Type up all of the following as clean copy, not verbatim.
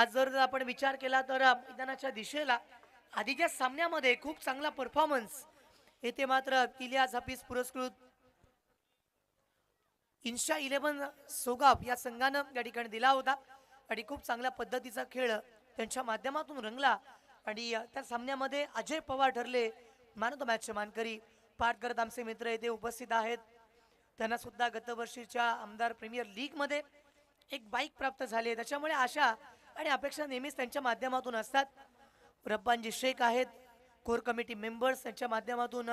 आज जर आपण विचार केला तर मैदानाच्या दिशेला आधीच्या सामन्यामध्ये खूप चांगला परफॉर्मन्स येथे मात्र किलियाज हाफिज पुरस्कृत इन्शा 11 सोगाव या संघानं या ठिकाणी दिला होता आणि खूप चांगल्या पद्धतीचा खेळ त्यांच्या माध्यमातून रंगला आणि त्या सामन्यामध्ये अजय पवार ठरले मॅन ऑफ द मॅचचे मानकरी. पाटकर आमचे मित्र येथे उपस्थित आहेत. त्यांना सुद्धा गतवर्षीच्या आमदार प्रीमियर लीग मध्ये एक बाईक प्राप्त झाली. त्याच्यामुळे आशा आणि अपेक्षा नेहमीच त्यांच्या माध्यमातून असतात. रब्बांजी शेख आहेत कोर कमिटी मेंबर्स, त्यांच्या माध्यमातून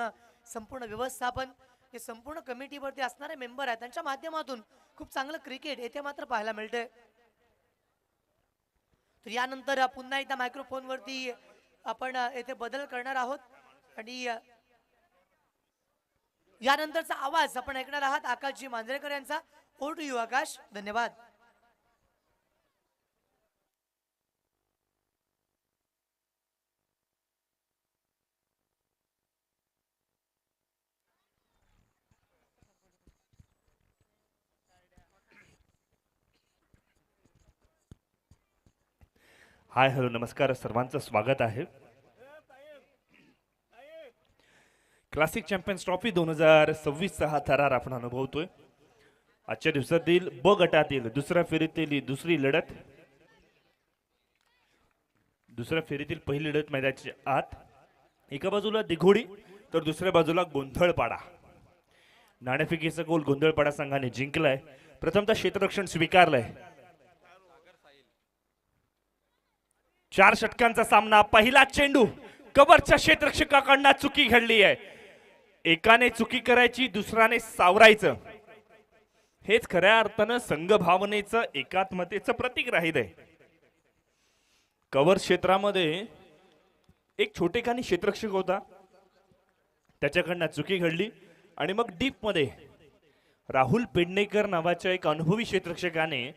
संपूर्ण व्यवस्थापन हे संपूर्ण कमिटीवरती असणारे मेंबर आहेत, त्यांच्या माध्यमातून खूप चांगलं क्रिकेट येथे मात्र पाहायला मिळते. तर यानंतर पुन्हा एकदा मायक्रोफोनवरती आपण येथे बदल करणार आहोत आणि यानंतरचा आवाज आपण ऐकणार आहात आकाशजी मांजरेकर यांचा. ओव्हर टू यू आकाश. धन्यवाद. हाय हॅलो नमस्कार, सर्वांचं स्वागत आहे. क्लासिक चॅम्पियन्स ट्रॉफी 2026 हा थरार आपण अनुभवतोय. आजच्या दिवसातील ब गटातील दुसऱ्या फेरीतील दुसरी लढत, दुसऱ्या फेरीतील पहिली लढत मैदानाच्या आत. एका बाजूला दिघोडी तर दुसऱ्या बाजूला गोंधळपाडा. नाणेफेकीचा गोल गोंधळपाडा संघाने जिंकलाय. प्रथमतः क्षेत्ररक्षण स्वीकारलंय. 4 षटकांचा सामना. पहिला चेंडू कव्हरच्या क्षेत्ररक्षकाकडून चुकी घडली आहे. एकाने चुकी करायची, दुसऱ्याने सावरायचं. हेच खऱ्या अर्थानं संघ भावनेचं एकात्मतेचं प्रतीक राहील आहे. कव्हर क्षेत्रामध्ये एक छोटेखानी क्षेत्ररक्षक होता, त्याच्याकडनं चुकी घडली आणि मग डीप मध्ये राहुल पेडणेकर नावाच्या एक अनुभवी क्षेत्ररक्षकाने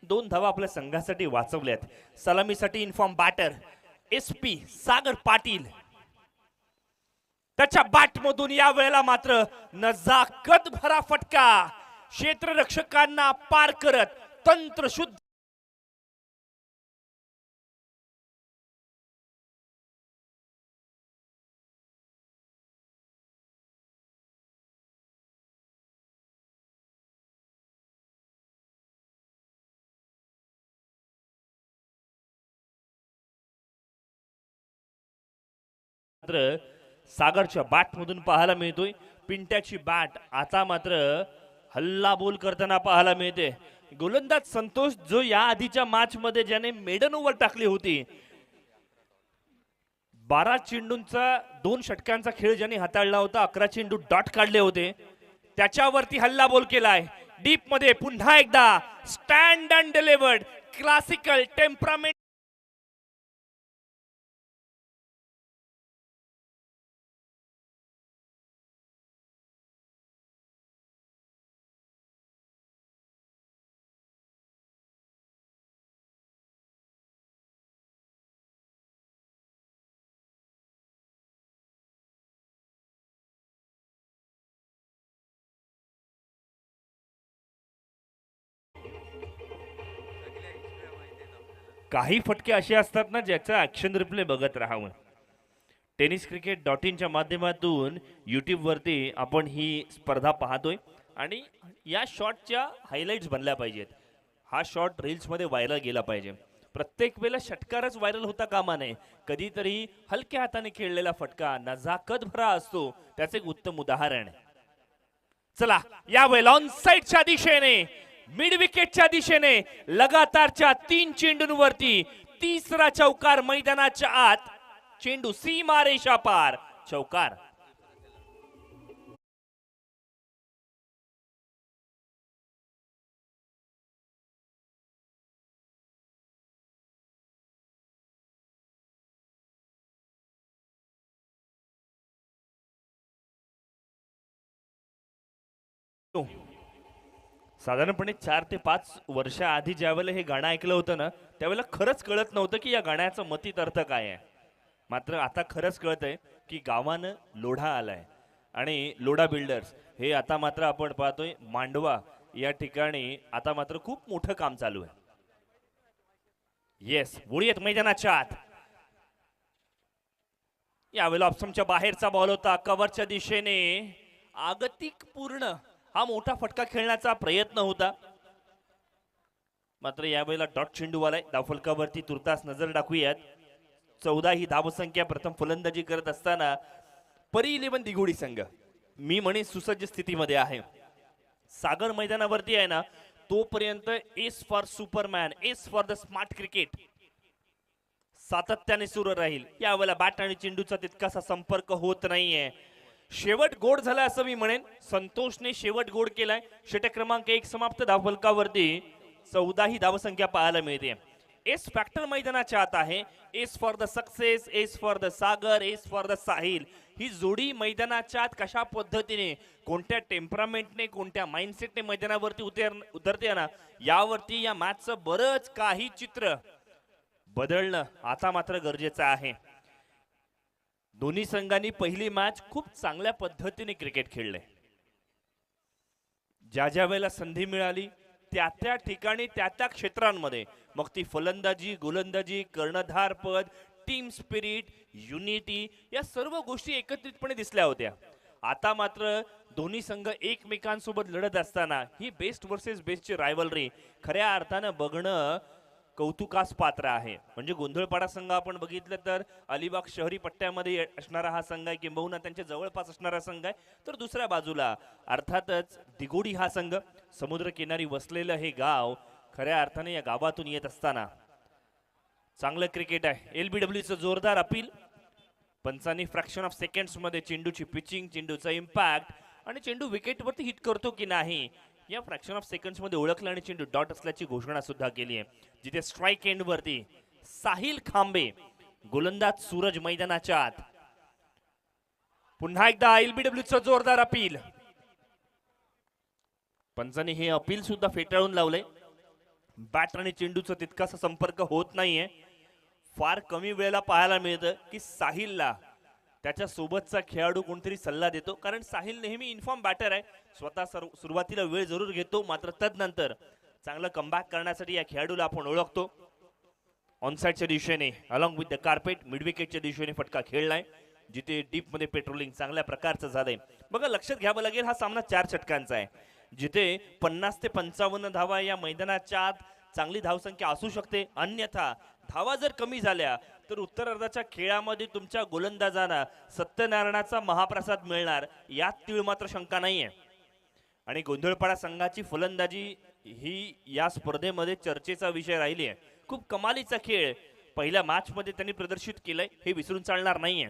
2 धावा आपल्या संघासाठी वाचवल्यात. सलामीसाठी inform batter SP Sagar Patil, त्याच्या बॅट मधून या वेळेला मात्र नजाकत भरा फटका. क्षेत्ररक्षकांना पार करत तंत्रशुद्ध सागरच्या बॅट मधून पाहायला मिळतोय. पिंट्याची बॅट आता मात्र हल्ला बोल करताना पाहायला मिळते. गोलंदाज संतोष, जो या आधीच्या मॅच मध्ये ज्याने मेडन ओव्हर टाकली होती, 12 चेंडूंचा 2 षटकांचा खेळ ज्याने हाताळला होता, 11 चेंडू डॉट काढले होते, त्याच्यावरती हल्ला बोल केलाय. डीप मध्ये पुन्हा एकदा stand and delivered classical temperament. काही फटके असे असतात ना, ज्याचा ऍक्शन रिप्ले बघत राहावं. tenniscricket.in च्या माध्यमातून YouTube वरती आपण ही स्पर्धा पाहतोय आणि या शॉटच्या हायलाइट्स बनल्या पाहिजेत. हा शॉट रील्स मध्ये व्हायरल गेला पाहिजे. प्रत्येक वेळेला षटकारच व्हायरल होता कामा नये. कधीतरी हलक्या हाताने खेळलेला फटका नजाकत भरा असतो, त्याचे एक उत्तम उदाहरण. चला या वेळेला ऑन साइडच्या दिशेने, मिड विकेटच्या दिशेने लगातारच्या 3 चेंडूंवरती तिसरा चौकार मैदानाच्या आत. चेंडू सीमा रेषा पार, चौकार. साधारणपणे 4 ते 5 वर्षाआधी ज्यावेळेला हे गाणं ऐकलं होतं ना, त्यावेळेला खरंच कळत नव्हतं की या गाण्याचा मतीत अर्थ काय आहे. मात्र आता खरंच कळतंय की गावानं लोढा आलाय आणि लोढा बिल्डर्स हे आता मात्र आपण पाहतोय मांडवा या ठिकाणी आता मात्र खूप मोठं काम चालू आहे. येस, वळूयात मैदानाच्या आत. यावेळेला ऑप्शनच्या बाहेरचा बॉल होता कव्हरच्या दिशेने. आगतिक पूर्ण हा मोठा फटका खेळण्याचा प्रयत्न होता, मात्र यावेळेला डॉट चेंडू आलाय. धावफलकावरती तुर्तास नजर टाकूयात. 14 ही धावसंख्या. प्रथम फलंदाजी करत असताना परी 11 दिघोडी संघ मी म्हणे सुसज्ज स्थितीमध्ये आहे. सागर मैदानावरती आहे ना, तोपर्यंत S for Superman, S for the smart cricket सातत्याने सुरू राहील. यावेळेला बॅट आणि चेंडूचा तितकासा संपर्क होत नाहीये. शेवट गोड झाला असं मी म्हणेन. संतोषने शेवट गोड केलाय. षटक क्रमांक 1 समाप्त. धावफलकावरती 14 ही धावसंख्या पाहायला मिळते. एस फॅक्टर मैदानाच्या आत आहे. S for the success, S for the Sagar, S for the Sahil. ही जोडी मैदानाच्या आत कशा पद्धतीने, कोणत्या टेम्परामेंटने, कोणत्या माइंडसेटने मैदानावरती उतरते ना, यावरती या मॅचचं बरंच काही चित्र बदलणं आता मात्र गरजेचं आहे. दोन्ही संघांनी पहिली मॅच खूप चांगल्या पद्धतीने क्रिकेट खेळले. ज्या ज्या वेळेला संधी मिळाली त्या त्या ठिकाणी, त्या त्या क्षेत्रांमध्ये, मग ती फलंदाजी, गोलंदाजी, कर्णधार पद, टीम स्पिरिट, युनिटी, या सर्व गोष्टी एकत्रितपणे दिसल्या होत्या. आता मात्र दोन्ही संघ एकमेकांसोबत लढत असताना ही बेस्ट वर्सेस बेस्टची रायव्हलरी खऱ्या अर्थानं बघणं कौतुकास पात्र आहे. म्हणजे गोंधळपाडा संघ आपण बघितलं तर अलिबाग शहरी पट्ट्यामध्ये असणारा हा संघ आहे, किंबहुना त्यांच्या जवळपास असणारा संघ आहे. तर दुसऱ्या बाजूला अर्थातच दिघोडी हा संघ, समुद्रकिनारी वसलेलं हे गाव. खऱ्या अर्थाने या गावातून येत असताना चांगलं क्रिकेट आहे. एलबीडब्ल्यूचं जोरदार अपील. पंचांनी फ्रॅक्शन ऑफ सेकंड्स मध्ये चेंडूची पिचिंग, चेंडूचा इम्पॅक्ट आणि चेंडू विकेटवरती हिट करतो की नाही या फ्रॅक्शन ऑफ सेकंड्स मध्ये ओळखलं आणि चेंडू डॉट असल्याची घोषणा सुद्धा केली आहे. जिथे स्ट्राइक एंड वरती साहिल खांबे, गोलंदाज सूरज मैदानाच्या आत. पुन्हा एकदा एलबीडब्ल्यूचं जोरदार अपील. पंचांनी हे अपील सुद्धा फेटाळून लावलंय. बॅट आणि चेंडूचा तितकासा संपर्क होत नाहीये. फार कमी वेळेला पाहायला मिळतं की साहिलला त्याच्या सोबतचा खेळाडू कोणतरी सल्ला देतो, कारण साहिल नेहमी इन्फॉर्म बॅटर आहे. स्वतः सुरुवातीला वेळ जरूर घेतो, मात्र तदनंतर चांगलं कमबॅक करण्यासाठी या खेळाडूला आपण ओळखतो. ऑनसाइडच्या दिशेने along with the carpet mid विकेटच्या दिशेने फटका खेळलाय, जिथे डीप मध्ये पेट्रोलिंग चांगल्या प्रकारचं झालंय. बघा, लक्षात घ्यावं लागेल हा सामना 4 षटकांचा आहे, जिथे 50 ते 55 धावा या मैदानाच्या आत चांगली धावसंख्या असू शकते. अन्यथा धावा जर कमी झाल्या तर उत्तरार्धाच्या खेळामध्ये तुमच्या गोलंदाजांना सत्यनारायणाचा महाप्रसाद मिळणार यात तीळ मात्र शंका नाहीये. आणि गोंधळपाडा संघाची फलंदाजी ही या स्पर्धेमध्ये चर्चेचा विषय राहिली आहे. खूप कमालीचा खेळ पहिल्या मॅच मध्ये त्यांनी प्रदर्शित केलंय, हे विसरून चालणार नाहीये.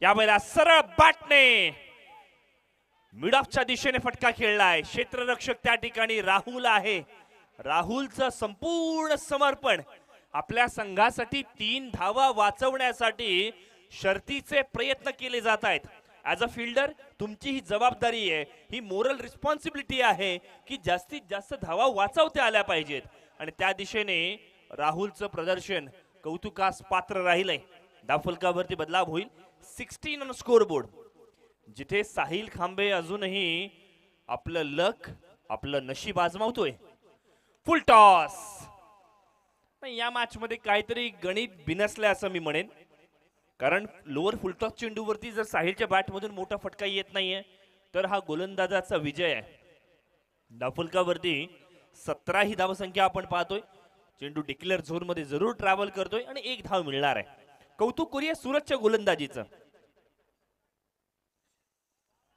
यावेळेला सरळ बॅटने मिड ऑफच्या दिशेने फटका खेळलाय. क्षेत्ररक्षक त्या ठिकाणी राहुल आहे. राहुलचं संपूर्ण समर्पण आपल्या संघासाठी 3 धावा वाचवण्यासाठी शर्तीचे प्रयत्न केले जात आहेत. ऍज अ फिल्डर तुमची ही जबाबदारी आहे, ही मोरल रिस्पॉन्सिबिलिटी आहे की जास्तीत जास्त धावा वाचवता आल्या पाहिजेत. आणि त्या दिशेने राहुलचं प्रदर्शन कौतुकास पात्र राहिलंय. धावफलकावरती बदलाव होईल. 16 ऑन स्कोरबोर्ड, जिथे साहिल खांबे अजूनही आपलं लक, आपलं नशीब आजमावतोय. फुल टॉस. या मॅच मध्ये काहीतरी गणित बिनसले असं मी म्हणेन, कारण लोअर फुलटॉस चेंडूवरती जर साहिलच्या बॅट मधून मोठा फटका येत नाहीये तर हा गोलंदाजाचा विजय आहे. धावफलकावरती 17 ही धावसंख्या आपण पाहतोय. चेंडू डिक्लेअर झोन मध्ये जरूर ट्रॅव्हल करतोय आणि 1 धाव मिळणार आहे. कौतुक करूया सूरजच्या गोलंदाजीचं.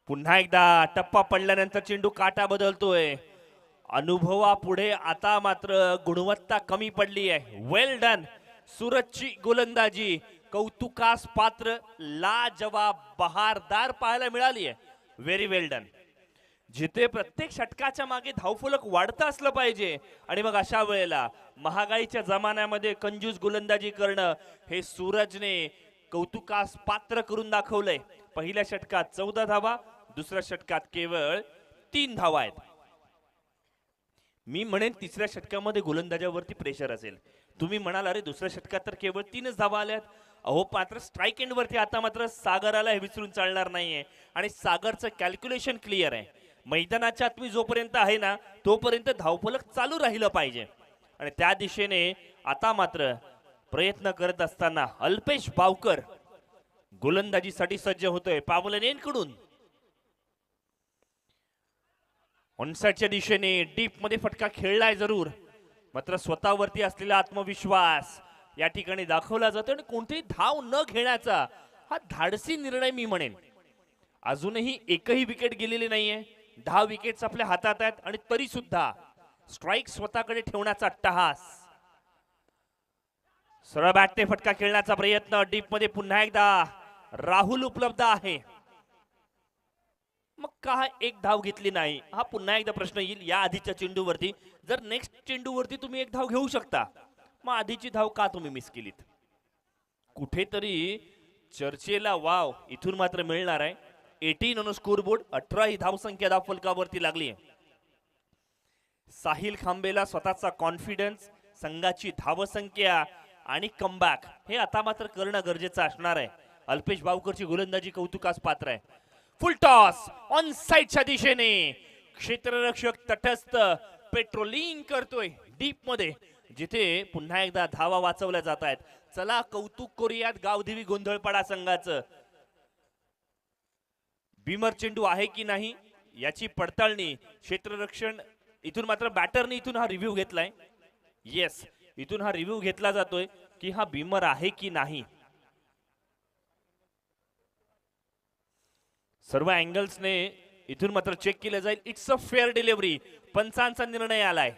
पुन्हा एकदा टप्पा पडल्यानंतर चेंडू काटा बदलतोय. अनुभवापुढे आता मात्र गुणवत्ता कमी पडली आहे. वेल डन. सूरजची गोलंदाजी कौतुकास पात्र, लाजवाब, बहारदार पाहायला मिळाली आहे. व्हेरी वेल डन. जिथे प्रत्येक षटकाच्या मागे धावफलक वाढत असलं पाहिजे आणि मग अशा वेळेला महागाईच्या जमान्यामध्ये कंजूस गोलंदाजी करणं हे सूरजने कौतुकास पात्र करून दाखवलंय. पहिल्या षटकात 14 धावा, दुसऱ्या षटकात केवळ 3 धावा आहेत. मी म्हणेन तिसऱ्या षटकामध्ये गोलंदाजावरती प्रेशर असेल. तुम्ही म्हणाल अरे दुसऱ्या षटकात तर केवळ 3च धावा आल्यात. अहो, मात्र स्ट्राइक एंड वरती आता मात्र सागराला हे विसरून चालणार नाहीये. आणि सागरचं कॅल्क्युलेशन क्लिअर आहे. मैदानाच्या आत मी जोपर्यंत आहे ना तोपर्यंत धावफलक चालू राहिलं पाहिजे आणि त्या दिशेने आता मात्र प्रयत्न करत असताना अल्पेश बावकर गोलंदाजीसाठी सज्ज होतोय पावलनेंकडून. ऑनसाइडच्या दिशेने डीप मध्ये फटका खेळलाय जरूर, मात्र स्वतःवरती असलेला आत्मविश्वास या ठिकाणी दाखवला जातो आणि कोणतेही धाव न घेण्याचा हा धाडसी निर्णय मी म्हणेन. अजूनही एकही विकेट गेलेली नाहीये, 10 विकेट्स आपल्या हातात आहेत आणि तरी सुद्धा स्ट्राईक स्वतःकडे ठेवण्याचा अट्टहास. सरळ बॅटने फटका खेळण्याचा प्रयत्न, डीप मध्ये पुन्हा एकदा राहुल उपलब्ध आहे. मग का एक धाव घेतली नाही हा पुन्हा एकदा प्रश्न येईल या आधीच्या चेंडूवरती. जर नेक्स्ट चेंडूवरती तुम्ही एक धाव घेऊ शकता, मग आधीची धाव का तुम्ही मिस केलीत? कुठेतरी चर्चेला वाव इथून मात्र मिळणार आहे. 18 ऑन स्कोरबोर्ड, 18 ही धावसंख्या धावफलकावरती लागली आहे. साहिल खांबेला स्वतःचा कॉन्फिडन्स, संघाची धावसंख्या आणि कमबॅक हे आता मात्र करणं गरजेचं असणार आहे. अल्पेश बावकरची गोलंदाजी कौतुकास पात्र आहे. फुल टॉस ऑन साइडच्या दिशेने, क्षेत्ररक्षक तटस्थ पेट्रोलिंग करतोय डीप मध्ये, जिथे पुन्हा एकदा धावा वाचवल्या जात आहेत. चला कौतुक करूयात गावदेवी गोंधळपाडा संघाचं. बीमर चेंडू आहे की नाही याची पडताळणी क्षेत्ररक्षण इथून मात्र बॅटरने इथून हा रिव्ह्यू घेतलाय. येस, इथून हा रिव्ह्यू घेतला जातोय की हा बीमर आहे की नाही. सर्व अँगल्सने इथून मात्र चेक केलं जाईल. इट्स अ फेअर डिलिव्हरी, पंचांचा निर्णय आलाय.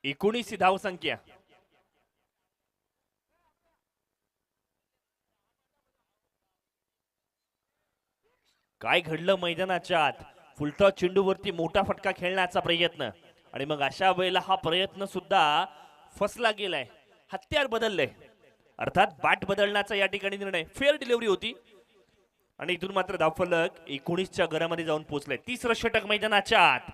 19 ही धावसंख्या. काय घडलं मैदानाच्या आत? फुलटॉस चेंडूवरती मोठा फटका खेळण्याचा प्रयत्न आणि मग अशा वेळेला हा प्रयत्न सुद्धा फसला गेलाय. हत्यार बदललंय, अर्थात बॅट बदलण्याचा या ठिकाणी निर्णय. फेअर डिलिव्हरी होती आणि इथून मात्र धावफलक 19च्या घरामध्ये जाऊन पोहोचलाय. तिसरं षटक मैदानाच्या आत.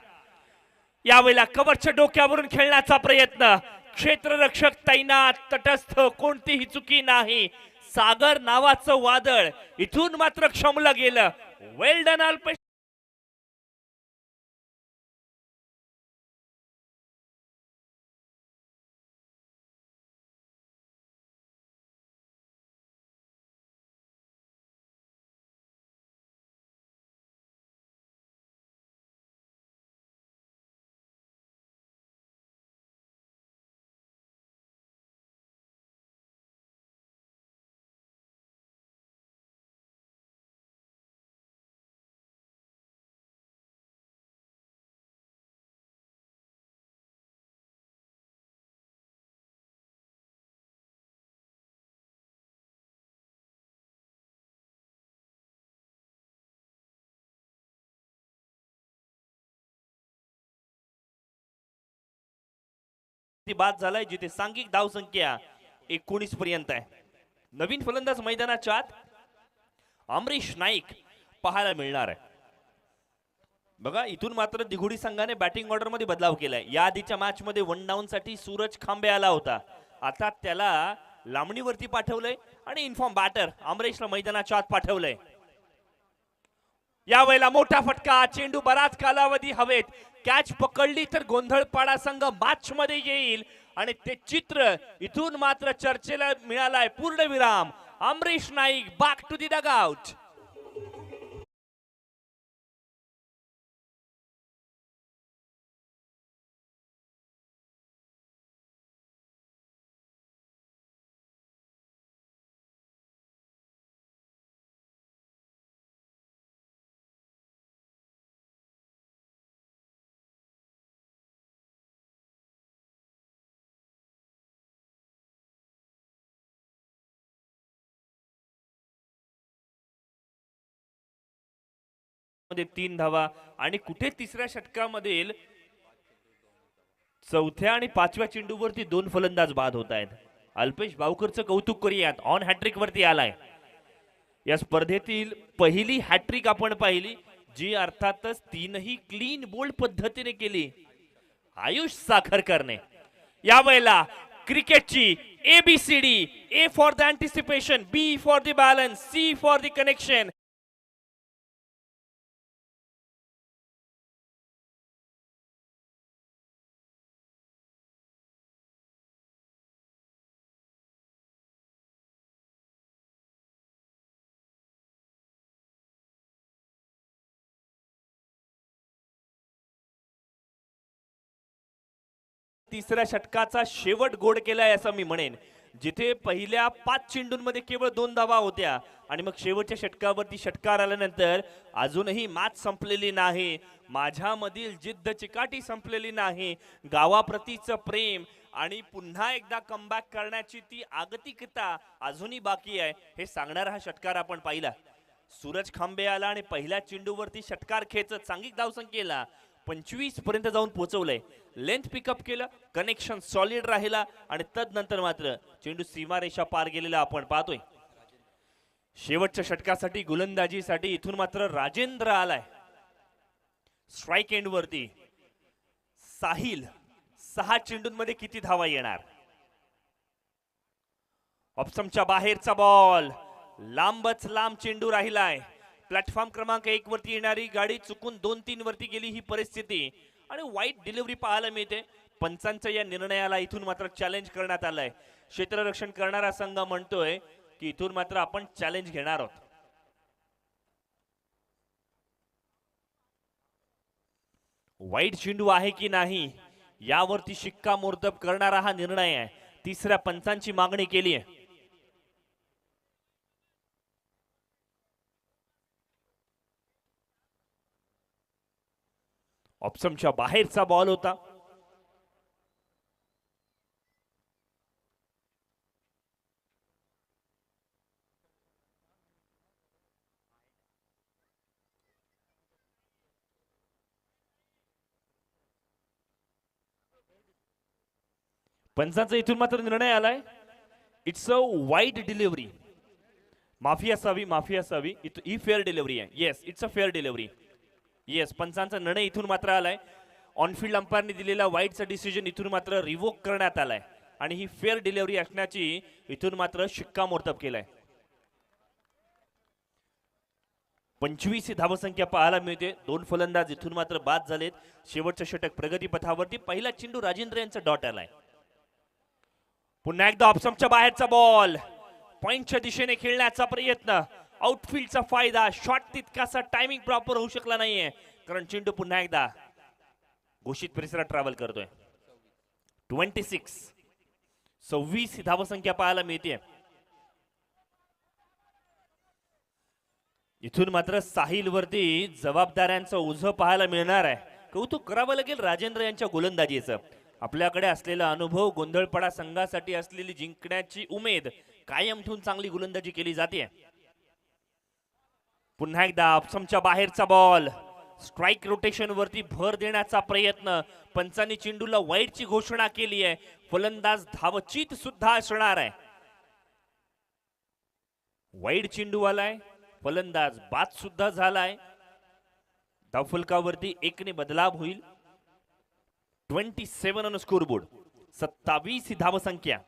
यावेळेला कव्हरच्या डोक्यावरून खेळण्याचा प्रयत्न, क्षेत्ररक्षक तैनात, तटस्थ, कोणतीही चुकी नाही. सागर नावाचं वादळ इथून मात्र क्षमलं गेलं. वेल डन अल्पेश. बाद झालाय, जिथे सांघिक धावसंख्या 19 पर्यंत आहे. नवीन फलंदाज मैदानाच्या आत अमरीश नाईक पाहायला मिळणार आहे. बघा इथून मात्र दिघोडी संघाने बॅटिंग ऑर्डर मध्ये बदलाव केलाय. या आधीच्या मॅच मध्ये 1 डाऊन साठी सूरज खांबे आला होता, आता त्याला लांबणीवरती पाठवलंय आणि इन्फॉर्म बॅटर अमरीशला मैदानाच्या आत पाठवलंय. यावेळेला मोठा फटका, चेंडू बराच कालावधी हवेत. कॅच पकडली तर गोंधळपाडा संघ मॅच मध्ये येईल आणि ते चित्र इथून मात्र चर्चेला मिळालाय पूर्णविराम. Amrish Naik back to the dugout. मध्ये 3 धावा आणि कुठे तिसऱ्या षटकामधील चौथ्या आणि 5व्या चेंडूवरती 2 फलंदाज बाद होत आहेत. अल्पेश बावकरचं कौतुक करूयात, ऑन हॅट्रिक वरती आलाय. या स्पर्धेतील पहिली हॅट्रिक आपण पाहिली, जी अर्थातच 3ही क्लीन बोल्ड पद्धतीने केली आयुष साखरकरने. यावेळेला क्रिकेटची ABCD, A for the anticipation, B for the balance, C for the connection, तिसऱ्या षटकाचा शेवट गोड केलाय असं मी म्हणेन. जिथे पहिल्या 5 चेंडूंमध्ये केवळ 2 धावा होत्या आणि मग शेवटच्या षटकावरती षटकार आल्यानंतर अजूनही मॅच संपलेली नाही. माझ्यामधील जिद्द चिकाटी संपलेली नाही. गावाप्रतीचं प्रेम आणि पुन्हा एकदा कमबॅक करण्याची ती आगतिकता अजूनही बाकी आहे हे सांगणारा हा षटकार आपण पाहिला. सूरज खांबे आला आणि पहिल्या चेंडूवरती षटकार खेचत सांघिक धावसंख्येला 25 पर्यंत जाऊन पोहोचवलंय. लेंथ पिकअप केलं, कनेक्शन सॉलिड राहिला आणि तदनंतर मात्र चेंडू सीमारेषा पार गेलेला आपण पाहतोय. शेवटच्या षटकासाठी गोलंदाजीसाठी इथून मात्र राजेंद्र आलाय. स्ट्राईक एंड वरती साहिल 6 चेंडूंमध्ये किती धावा येणार? ऑप्शनच्या बाहेरचा बॉल, लांबच लांब चेंडू राहिलाय. प्लॅटफॉर्म क्रमांक 1 वरती येणारी गाडी चुकून 2-3 वरती गेली ही परिस्थिती आणि वाईट डिलिव्हरी पाहायला मिळते. पंचांच्या या निर्णयाला इथून मात्र चॅलेंज करण्यात आलंय. क्षेत्ररक्षण करणारा संघ म्हणतोय की इथून मात्र आपण चॅलेंज घेणार आहोत. वाईट चेंडू आहे की नाही यावरती शिक्कामोर्तब करणारा हा निर्णय आहे. तिसऱ्या पंचांची मागणी केली आहे. ऑप्शनच्या बाहेरचा बॉल होता. पंचांचा इथून मात्र निर्णय आलाय. इट्स अ वाईट डिलिव्हरी. माफी असावी ही फेअर डिलिव्हरी आहे. Yes, it's a fair delivery. Yes, पंचांचा निर्णय इथून मात्र आलाय. ऑनफिल्ड अंपायरने दिलेला वाईटचा डिसिजन इथून मात्र रिवोक करण्यात आलाय आणि ही फेअर डिलिव्हरी असण्याची इथून मात्र शिक्कामोर्तब केलाय. 25 धावसंख्या पाहायला मिळते. 2 फलंदाज इथून मात्र बाद झालेत. शेवटचं षटक प्रगतीपथावरती. पहिला चेंडू राजेंद्र यांचा डॉट आलाय. पुन्हा एकदा ऑप्शनच्या बाहेरचा बॉल, पॉइंटच्या दिशेने खेळण्याचा प्रयत्न. आउटफील्डचा फायदा. शॉट तितकासा टायमिंग प्रॉपर होऊ शकला नाहीये कारण चेंडू पुन्हा एकदा घोषित परिसरात ट्रॅव्हल करतोय. 26 धावसंख्या पाहायला मिळते. इथून मात्र साहिल वरती जबाबदाऱ्यांचं ओझं पाहायला मिळणार आहे. कौतुक करावं लागेल राजेंद्र यांच्या गोलंदाजीचं. आपल्याकडे असलेला अनुभव, गोंधळपडा संघासाठी असलेली जिंकण्याची उमेद कायम ठेवून चांगली गोलंदाजी केली जाते. पुन्हा एकदा ऑप्शनच्या बाहेरचा बॉल. स्ट्राईक रोटेशन वरती भर देण्याचा प्रयत्न. पंचांनी चेंडूला वाईटची घोषणा केली आहे. फलंदाज धावचीत सुद्धा असणार आहे. वाईट चेंडू आलाय. फलंदाज बाद सुद्धा झालाय. धावफलकावरती 1 ने बदलाव होईल. 27 ऑन स्कोरबोर्ड. 27 धावसंख्या.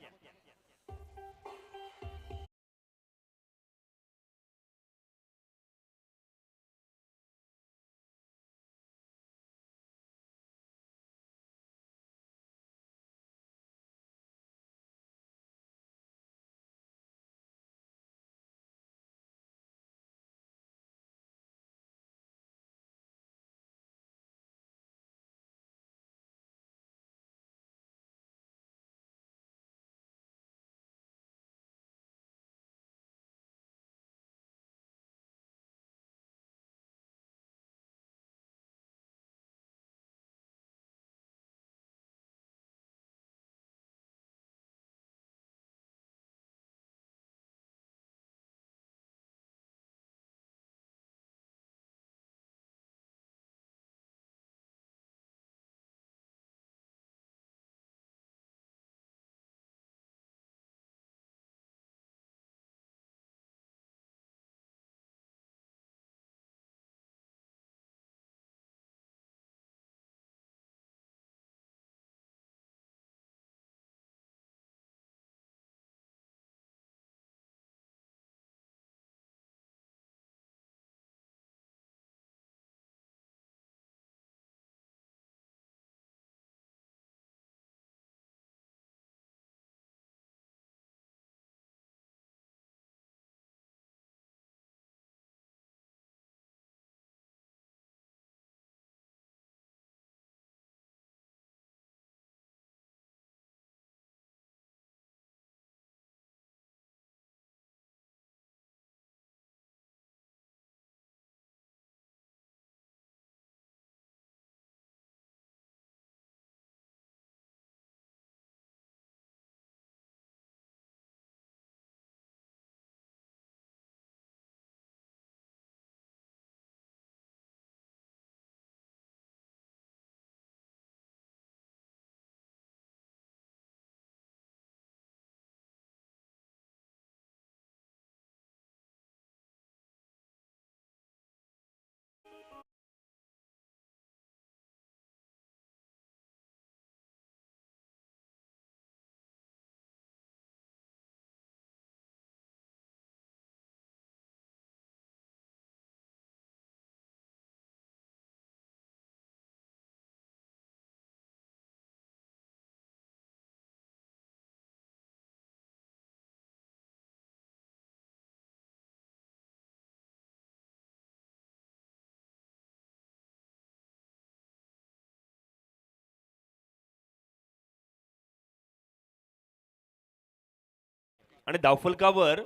आणि धावफलकावर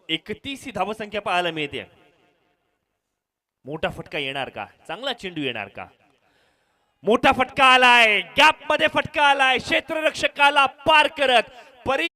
31 ही धावसंख्या पाहायला मिळते. मोठा फटका येणार का? चांगला चेंडू येणार का? मोठा फटका आलाय, गॅप मध्ये फटका आलाय, क्षेत्ररक्षकाला पार करत परी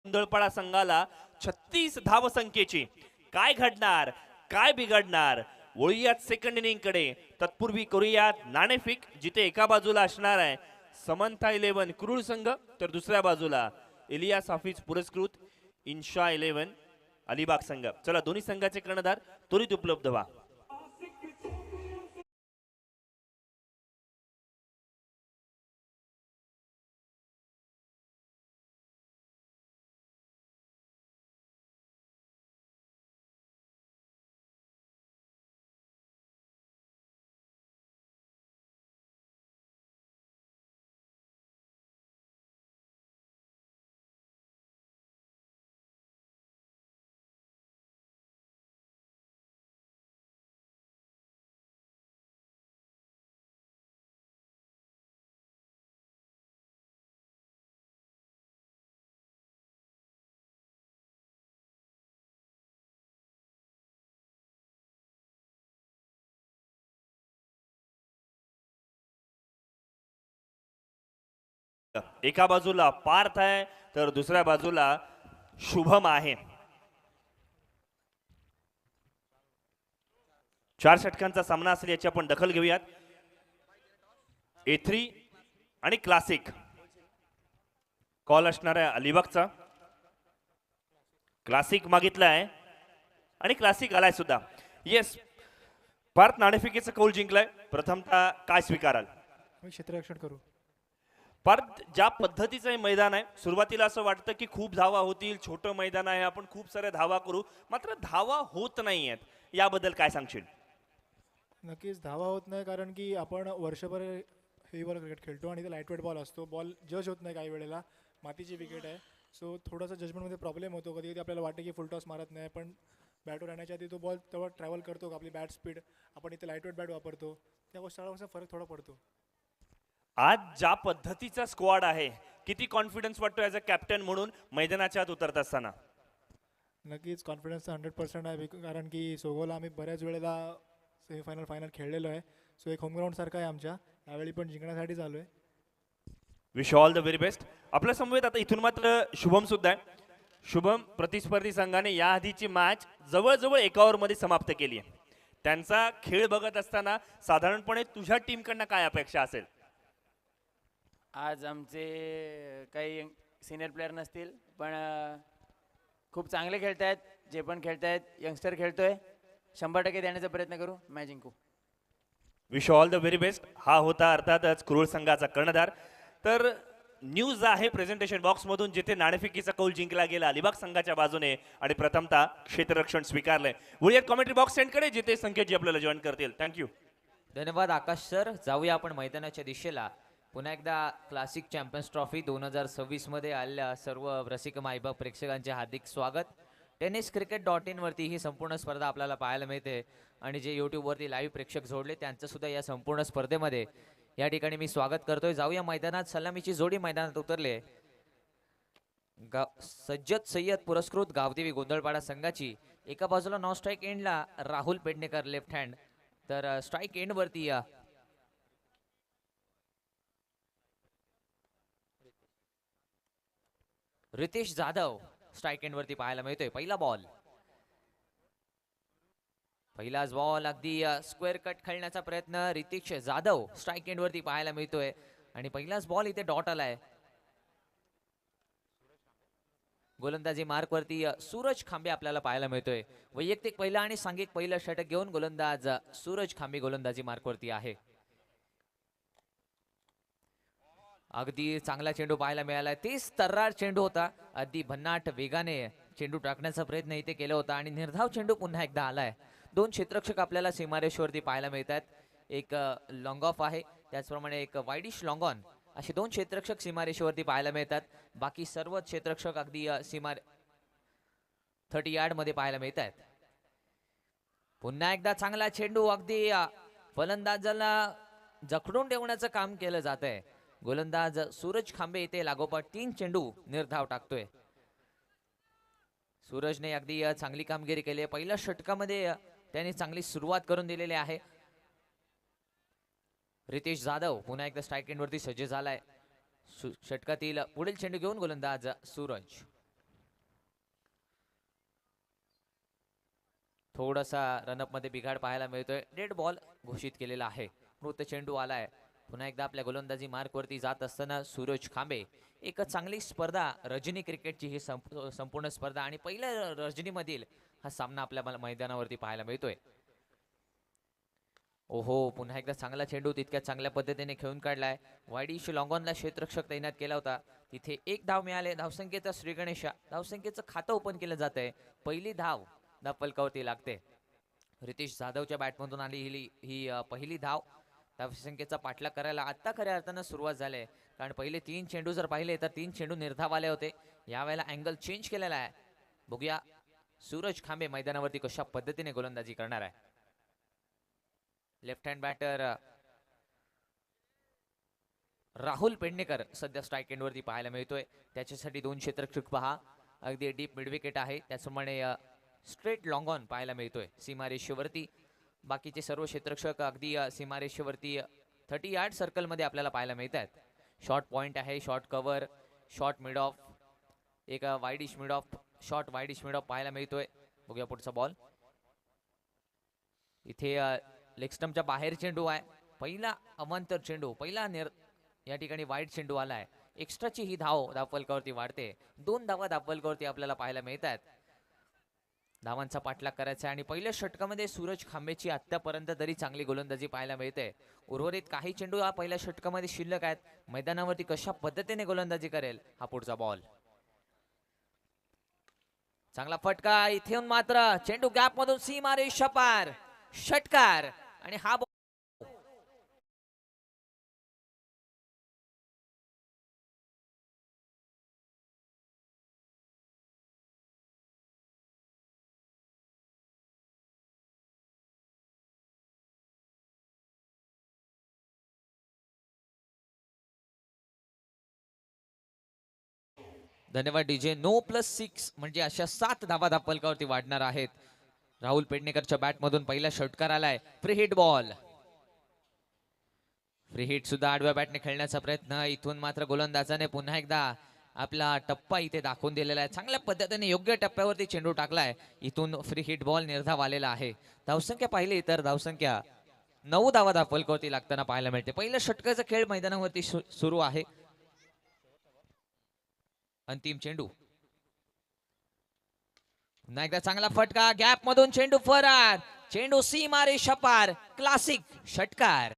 गोंधळपाडा संघाला 36 धावसंख्येची. काय घडणार, काय बिघडणार? वळूयात सेकंड इनिंग कडे. तत्पूर्वी करूयात नाणेफेक, जिथे एका बाजूला असणार आहे समंथा 11 कुरुळ संघ, तर दुसऱ्या बाजूला इलियास हाफिज पुरस्कृत इन्शा 11 अलिबाग संघ. चला, दोन्ही संघाचे कर्णधार त्वरित उपलब्ध व्हा. एका बाजूला पार्थ आहे, तर दुसऱ्या बाजूला शुभम आहे. 4 षटकांचा सामना असेल, याची आपण दखल घेऊयात. A3 आणि क्लासिक कॉल असणार आहे अलिबागचा. क्लासिक मागितलाय आणि क्लासिक आलाय सुद्धा. येस, पार्थ नाणेफेकीचा कौल जिंकलाय. प्रथमतः काय स्वीकाराल? मी क्षेत्ररक्षण करू. पार्थ, ज्या पद्धतीचं हे मैदान आहे, सुरुवातीला असं वाटतं की खूप धावा होतील, छोटं मैदान आहे, आपण खूप साऱ्या धावा करू, मात्र धावा होत नाहीयेत. याबद्दल काय सांगशील? नक्कीच धावा होत नाही, कारण की आपण वर्षभर हेवी बॉल क्रिकेट खेळतो आणि ते लाईटवेट बॉल असतो. बॉल जज होत नाही काही वेळेला. मातीची विकेट आहे, सो थोडासा जजमेंटमध्ये प्रॉब्लेम होतो. कधी कधी आपल्याला वाटतं की फुल टॉस मारत नाही, पण बॅटवर येण्याच्या आधी तो बॉल तेवढा ट्रॅव्हल करतो का, आपली बॅट स्पीड, आपण इथे लाईटवेट बॅट वापरतो, त्या गोष्टीचा फरक थोडा पडतो. आज ज्या पद्धतीचा स्क्वॉड आहे, किती कॉन्फिडन्स वाटतो ॲज अ कॅप्टन म्हणून मैदानाच्या आत उतरत असताना? नक्कीच कॉन्फिडन्स 100% आहे, कारण की सोगोला आम्ही बऱ्याच वेळेला सेमीफायनल फायनल खेळलेलो आहे. सो एक होमग्राऊंड सारखं आहे आमच्या, यावेळी पण जिंकण्यासाठी चालू आहे. Wish all the very best. आपल्या समवेत आता इथून मात्र शुभम सुद्धा आहे. शुभम, प्रतिस्पर्धी संघाने या आधीची मॅच जवळजवळ 1 ओव्हरमध्ये समाप्त केली आहे. त्यांचा खेळ बघत असताना साधारणपणे तुझ्या टीमकडनं काय अपेक्षा असेल? आज आमचे काही सिनियर प्लेयर नसतील, पण खूप चांगले खेळत आहेत. जे पण खेळत आहेत, यंगस्टर खेळतोय, 100% देण्याचा प्रयत्न करू, मॅच जिंकू. Wish all the very best. हा होता अर्थातच कुरुळ संघाचा कर्णधार. तर न्यूज आहे प्रेझेंटेशन बॉक्समधून, जिथे नाणेफेकीचा कौल जिंकला गेला अलिबाग संघाच्या बाजूने आणि प्रथमतः क्षेत्ररक्षण स्वीकारलंय. वळूयात कॉमेंट्री बॉक्स सेंडकडे, जिथे संकेतजी आपल्याला जॉईन करतील. थँक्यू. धन्यवाद आकाश सर. जाऊया आपण मैदानाच्या दिशेला. पुन्हा एकदा क्लासिक चॅम्पियन्स ट्रॉफी 2026 मध्ये आलेल्या सर्व रसिक मायबाप प्रेक्षकांचे हार्दिक स्वागत. tenniscricket.in वरती ही संपूर्ण स्पर्धा आपल्याला पाहायला मिळते आणि जे यूट्यूबवरती लाईव्ह प्रेक्षक जोडले त्यांचं सुद्धा या संपूर्ण स्पर्धेमध्ये या ठिकाणी मी स्वागत करतोय. जाऊया मैदानात. सलामीची जोडी मैदानात उतरले. सज्जद सय्यद पुरस्कृत गावदेवी गोंधळपाडा संघाची. एका बाजूला नॉन स्ट्राईक एंडला राहुल पेडणेकर लेफ्ट हँड, तर स्ट्राईक एंड वरती रितेश जाधव स्ट्राईक एंड वरती पाहायला मिळतोय. पहिलाच बॉल अगदी स्क्वेअर कट खेळण्याचा प्रयत्न रितेश जाधव स्ट्राईक एंड वरती पाहायला मिळतोय आणि पहिलाच बॉल इथे डॉट आलाय. गोलंदाजी मार्क वरती सूरज खांबे आपल्याला पाहायला मिळतोय. वैयक्तिक पहिला आणि सांघिक पहिलं षटक घेऊन गोलंदाज सूरज खांबे गोलंदाजी मार्क वरती आहे. अगदी चांगला चेंडू पाहायला मिळाला. तेच तर्रार चेंडू होता. अगदी भन्नाट वेगाने चेंडू टाकण्याचा प्रयत्न इथे केला होता आणि निर्धाव चेंडू पुन्हा एकदा आलाय. 2 क्षेत्ररक्षक आपल्याला सीमारेषेवरती पाहायला मिळतात. एक लॉंग ऑफ आहे, त्याचप्रमाणे एक वाईडिश लॉंग ऑन, असे 2 क्षेत्ररक्षक सीमारेषेवरती पाहायला मिळतात. बाकी सर्व क्षेत्ररक्षक अगदी 30 यार्ड मध्ये पाहायला मिळत आहेत. पुन्हा एकदा चांगला चेंडू अगदी फलंदाजाला जखडून ठेवण्याचं काम केलं जात आहे. गोलंदाज सूरज खांबे इथे लागोपाठ 3 चेंडू निर्धाव टाकतोय. सूरजने अगदी चांगली कामगिरी केली आहे. पहिल्या षटकामध्ये त्याने चांगली सुरुवात करून दिलेली आहे. रितेश जाधव पुन्हा एकदा स्ट्राईक एंड वरती सज्ज झालाय. षटकातील पुढील चेंडू घेऊन गोलंदाज सूरज. थोडासा रनअप मध्ये बिघाड पाहायला मिळतोय. डेड बॉल घोषित केलेला आहे. मृत चेंडू आलाय. पुन्हा एकदा आपल्या गोलंदाजी मार्क वरती जात असताना सूरज खांबे. एक चांगली स्पर्धा रजनी क्रिकेटची ही संपूर्ण स्पर्धा आणि पहिल्या रजनीमधील हा सामना आपल्या मैदानावरती पाहायला मिळतोय. ओहो, पुन्हा एकदा चांगला चेंडू तितक्या चांगल्या पद्धतीने खेळून काढलाय. वाईडिश लॉंगॉनला क्षेत्ररक्षक तैनात केला होता. तिथे 1 धाव मिळाले. धावसंख्येचा श्री गणेशा धावसंख्येचं खातं ओपन केलं जात आहे. पहिली धाव फलकावरती लागते. रितेश जाधवच्या बॅटमधून आली ही पहिली धाव. धावसंख्येचा पाठलाग करायला आता खऱ्या अर्थानं सुरुवात झाली आहे. कारण पहिले 3 चेंडू जर पाहिले तर 3 चेंडू निर्धाव आले होते. यावेळेला अँगल चेंज केलेला आहे. बघूया सूरज खांबे मैदानावरती कशा पद्धतीने गोलंदाजी करणार आहे. Left hand batter Rahul Pednekar सध्या स्ट्राईक एंड वरती पाहायला मिळतोय. त्याच्यासाठी 2 क्षेत्ररक्षक पहा. अगदी डीप मिड विकेट आहे. त्याचप्रमाणे स्ट्रेट लॉंग ऑन पाहायला मिळतोय सीमारेषेवरती. बाकीचे सर्व क्षेत्ररक्षक अगदी सीमारेषेवरती 30 यार्ड सर्कल मध्ये आपल्याला पाहायला मिळत आहेत. शॉर्ट पॉइंट आहे. Short cover, short mid off, एक widish mid off, short widish mid off पाहायला मिळतोय. बघूया पुढचा बॉल. इथे लेग स्टंपच्या बाहेर चेंडू आहे. पहिला अवांतर चेंडू, या ठिकाणी वाईड चेंडू आलाय. एक्स्ट्राची ही धाव फलकावरती वाढते. 2 धावा फलकावरती आपल्याला पाहायला मिळत आहेत. धावांचा पाठलाग करायचा आणि पहिल्या षटकामध्ये सूरज खांबेची आतापर्यंत तरी चांगली गोलंदाजी पाहायला मिळते. उर्वरित काही चेंडू हा पहिल्या षटकामध्ये शिल्लक आहेत. मैदानावरती कशा पद्धतीने गोलंदाजी करेल हा पुढचा बॉल. चांगला फटका. इथून मात्र चेंडू गॅप मधून सीमारेषा पार, षटकार आणि हा धन्यवाद डीजे. 9+6 म्हणजे अशा 7 धावा फलकावरती वाढणार आहेत. राहुल पेडणेकरच्या बॅटमधून पहिला षटकार आलाय. Free hit ball. Free hit सुद्धा आडव्या बॅटने खेळण्याचा प्रयत्न. इथून मात्र गोलंदाजाने पुन्हा एकदा आपला टप्पा इथे दाखवून दिलेला आहे. चांगल्या पद्धतीने योग्य टप्प्यावरती चेंडू टाकलाय. इथून फ्री हिट बॉल निर्धाव आलेला आहे. धावसंख्या पाहिली तर धावसंख्या 9 धावा फलकावरती लागताना पाहायला मिळते. पहिल्या षटकाचा खेळ मैदानावरती सुरू आहे. अंतिम चेंडू. पुन्हा एकदा चांगला फटका. गॅप मधून चेंडू फरार. चेंडू सीमारेषा पार. क्लासिक षटकार.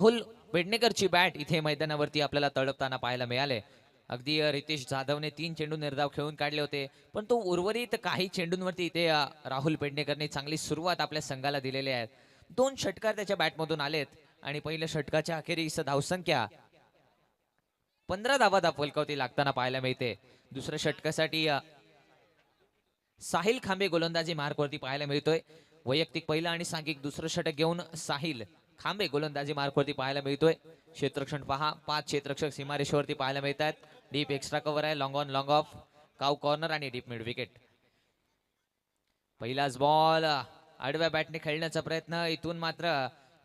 राहुल पेडणेकरची बॅट इथे मैदानावरती आपल्याला तळपताना पाहायला मिळाले. अगदी रितेश जाधवने 3 चेंडू निर्धाव खेळून काढले होते. पण तो उर्वरित काही चेंडूंवरती इथे राहुल पेडणेकरने चांगली सुरुवात आपल्या संघाला दिलेली आहे. 2 षटकार त्याच्या बॅटमधून आलेत आणि पहिल्या षटकाच्या अखेरीस धावसंख्या 15 धावा फलकावरती लागताना पाहायला मिळते. दुसऱ्या षटकासाठी साहिल खांबे गोलंदाजी मार्कवरती पाहायला मिळतोय. वैयक्तिक पहिला आणि सांघिक दुसरं षटक घेऊन साहिल खांबे गोलंदाजी मार्कवरती पाहायला मिळतोय. क्षेत्ररक्षण पहा. 5 क्षेत्ररक्षक सीमारेषेवरती पाहायला मिळतात. डीप एक्स्ट्रा कव्हर आहे. लॉंग ऑन, लॉंग ऑफ, काव कॉर्नर आणि डीप मिड विकेट. पहिलाच बॉल. आडव्या बॅटने खेळण्याचा प्रयत्न. इथून मात्र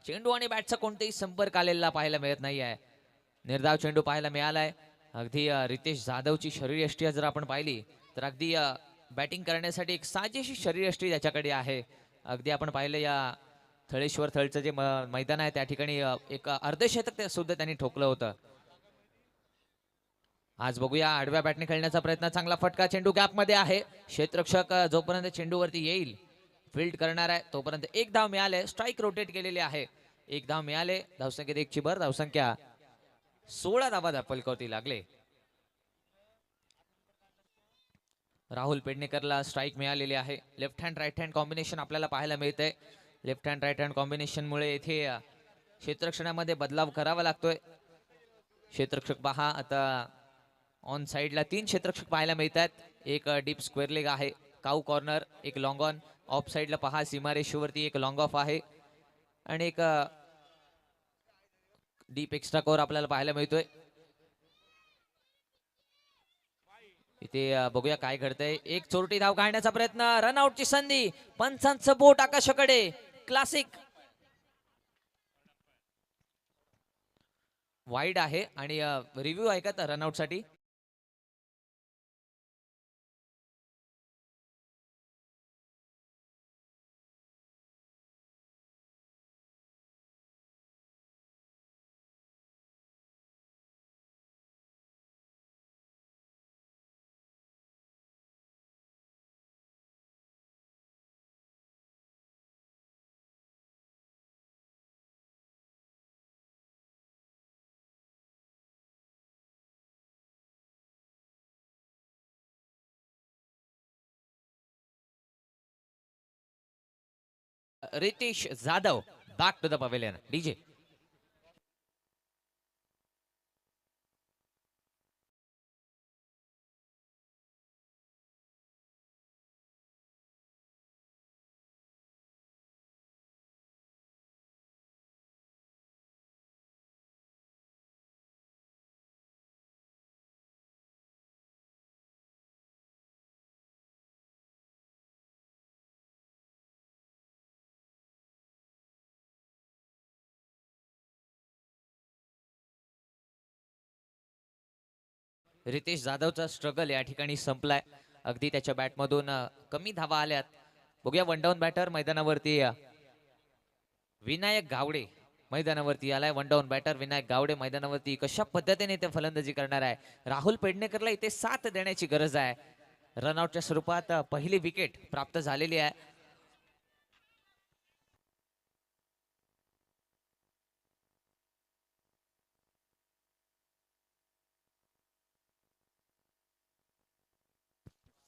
चेंडू आणि बॅटचा कोणताही संपर्क आलेला पाहायला मिळत नाही आहे. निर्धाव चेंडू पाहायला मिळालाय. अगदी रितेश जाधवची शरीरयष्टी जर आपण पाहिली तर अगदी बॅटिंग करण्यासाठी एक साजेशी शरीरयष्टी त्याच्याकडे आहे. अगदी आपण पाहिलं या थळेश्वर थळचं जे मैदान आहे त्या ठिकाणी एक अर्धशतक सुद्धा त्यांनी ठोकलं होतं. आज बघूया आडव्या बॅटने खेळण्याचा प्रयत्न, चांगला फटका, चेंडू गॅप मध्ये आहे. क्षेत्ररक्षक जोपर्यंत चेंडूवरती येईल फील्ड करणार आहे तोपर्यंत एक धाव मिळाले. स्ट्राईक रोटेट केलेली आहे. एक धाव मिळाले. धावसंख्येत एक चिबर. धावसंख्या 16 धावा फलकावरती लागले. राहुल पेडणेकरला स्ट्राईक मिळालेली आहे. Left hand right hand combination आपल्याला पाहायला मिळतंय. Left hand right hand combination मुळे येथे क्षेत्ररक्षणामध्ये बदलाव करावा लागतोय. क्षेत्ररक्षक पहा आता ऑन साइडला 3 क्षेत्ररक्षक पाहायला मिळतात. एक डीप स्क्वेअर लेग आहे, काऊ कॉर्नर, एक लॉंग ऑन. ऑफ साइडला पहा सीमारेषेवरती एक लॉंग ऑफ आहे आणि एक डीप एक्स्ट्रा कव्हर आपल्याला पाहायला मिळतोय. इथे बघूया काय घडतंय. एक चोरटी धाव काढण्याचा प्रयत्न, रनआउटची संधी, पंचांचं बोट आकाशाकडे. क्लासिक वाईड आहे आणि रिव्ह्यू आहे का रनआउट साठी. Ritesh Jadhav back to the pavilion. DJ Ritesh जाधवचा स्ट्रगल या ठिकाणी संपलाय. अगदी त्याच्या बॅटमधून कमी धावा आल्यात. बघूया वन डाऊन बॅटर मैदानावरती विनायक गावडे मैदानावरती आलाय. One down batter Vinayak Gawade मैदानावरती कशा पद्धतीने ते फलंदाजी करणार आहे. राहुल पेडणेकरला इथे साथ देण्याची गरज आहे. रनआउटच्या स्वरूपात पहिली विकेट प्राप्त झालेली आहे.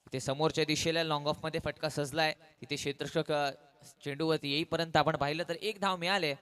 इथे समोरच्या दिशेला लॉंग ऑफ मध्ये फटका सजलाय. तिथे क्षेत्ररक्षक चेंडूवरती येईपर्यंत आपण पाहिलं तर एक धाव मिळाले.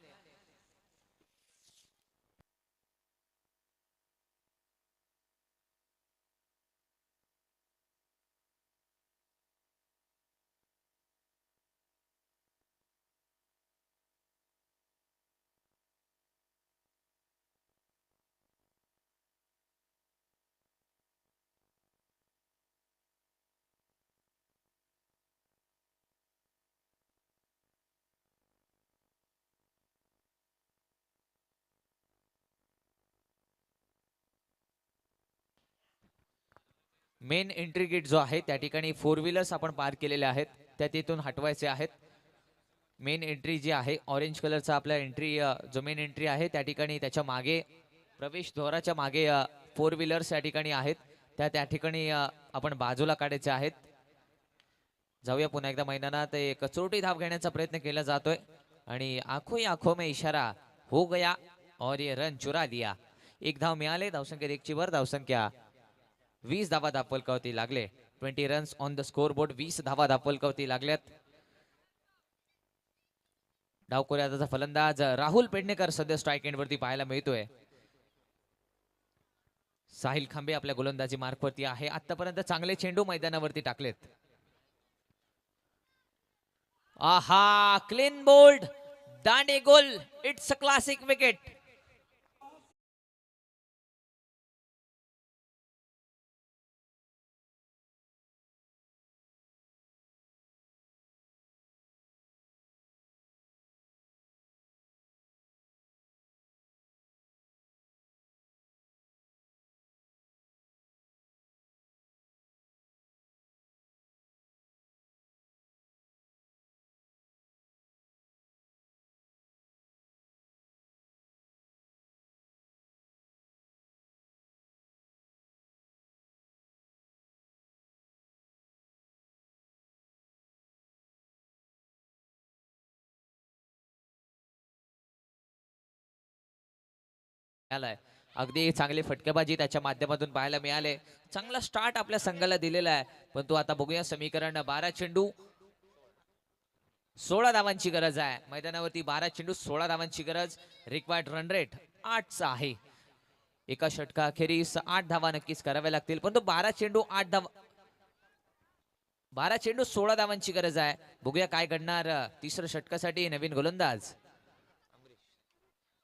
मेन एंट्री गेट जो आहे त्या ठिकाणी 4 व्हीलर्स आपण पार केलेले आहेत, त्या तिथून हटवायचे आहेत. मेन एंट्री जी आहे ऑरेंज कलरचा आपला एंट्री जो मेन एंट्री आहे त्या ठिकाणी त्याच्या मागे प्रवेशद्वाराच्या मागे 4 व्हीलर्स या ठिकाणी आहेत, त्या ठिकाणी आपण बाजूला काढायचे आहेत. जाऊया पुन्हा एकदा मैदानात. एक चोरटी धाव घेण्याचा प्रयत्न केला जातोय आणि आंखों ही आंखों में इशारा हो गया और ये रन चुरा लिया. एक धाव मिळाले. धावसंख्या एक ची वर. धावसंख्या 20 धावा फलकावरती लागले. 20 runs on the score board. 20 धावा फलकावरती लागल्यात. डावखोऱ्याचा फलंदाज राहुल पेडणेकर सध्या स्ट्राईक एंड वरती पाहायला मिळतोय. साहिल खांबे आपल्या गोलंदाजी मार्कवरती आहे. आतापर्यंत चांगले चेंडू मैदानावरती टाकलेत. आहा, क्लीन बोल्ड, दांडे गोल. It's a classic wicket. आलाय. अगदी चांगली फटकेबाजी त्याच्या माध्यमातून पाहायला मिळाले. चांगला स्टार्ट आपल्या संघाला दिलेला आहे, परंतु आता बघूया समीकरण. 12 चेंडू 16 धावांची गरज आहे मैदानावरती. 12 चेंडू 16 धावांची गरज. रिक्वायर्ड रन रेट 8चा आहे. एका षटकाअखेरीस 8 धावा नक्कीच कराव्या लागतील, परंतु 12 चेंडू 16 धावांची गरज आहे. बघूया काय घडणार तिसऱ्या षटकासाठी. नवीन गोलंदाज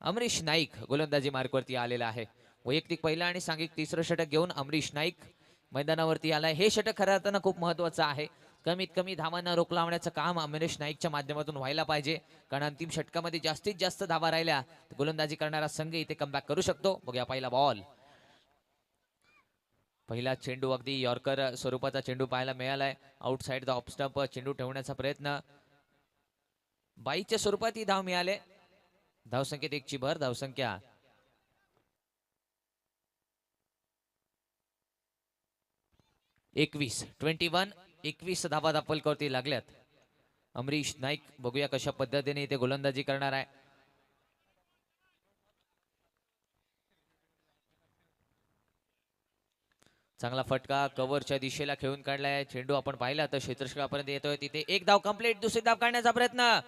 अमरीश नाईक गोलंदाजी मार्कवरती आलेला आहे. वैयक्तिक पहिला आणि सांघिक तिसरं षटक घेऊन अमरीश नाईक मैदानावरती आलाय. हे षटक खऱ्या अर्थानं खूप महत्वाचं आहे. कमीत कमी धावांना रोख लावण्याचं काम अमरीश नाईकच्या माध्यमातून व्हायला पाहिजे, कारण अंतिम षटकामध्ये जास्तीत जास्त धावा राहिल्या तर गोलंदाजी करणारा संघ इथे कमबॅक करू शकतो. बघूया पहिला बॉल. पहिला चेंडू अगदी यॉर्कर स्वरूपाचा चेंडू पाहायला मिळालाय. आउटसाइड द ऑफ स्टंप चेंडू ठेवण्याचा प्रयत्न. बाईच्या स्वरूपात ही धाव मिळाले. धावसंख्येत 1ची भर. धावसंख्या 21 धावा दापलकवरती लागल्यात. अमरीश नाईक बघूया कशा पद्धतीने इथे गोलंदाजी करणार आहे. चांगला फटका कव्हरच्या दिशेला खेळून काढलाय. चेंडू आपण पाहिला तर क्षेत्ररक्षकापर्यंत येतोय. तिथे एक धाव कंप्लीट. दुसरी धाव काढण्याचा प्रयत्न.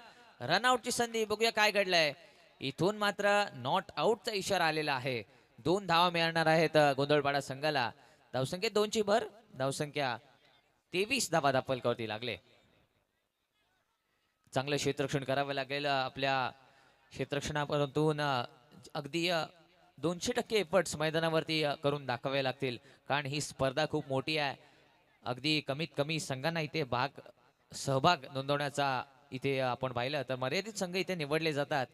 रनआउटची संधी. बघूया काय घडलंय. इथून मात्र नॉट आउटचा इशारा आलेला आहे. 2 धावा मिळणार आहेत गोंधळपाडा संघाला. धावसंख्येत 2ची भर. धावसंख्या 23 धावा दापलकवरती लागले. चांगलं क्षेत्ररक्षण करावं लागेल आपल्या क्षेत्ररक्षणातून. अगदी 200% एफर्ट्स मैदानावरती करून दाखवावे लागतील, कारण ही स्पर्धा खूप मोठी आहे. अगदी कमीत कमी संघांना इथे सहभाग नोंदवण्याचा इथे आपण पाहिलं तर मर्यादित संघ इथे निवडले जातात.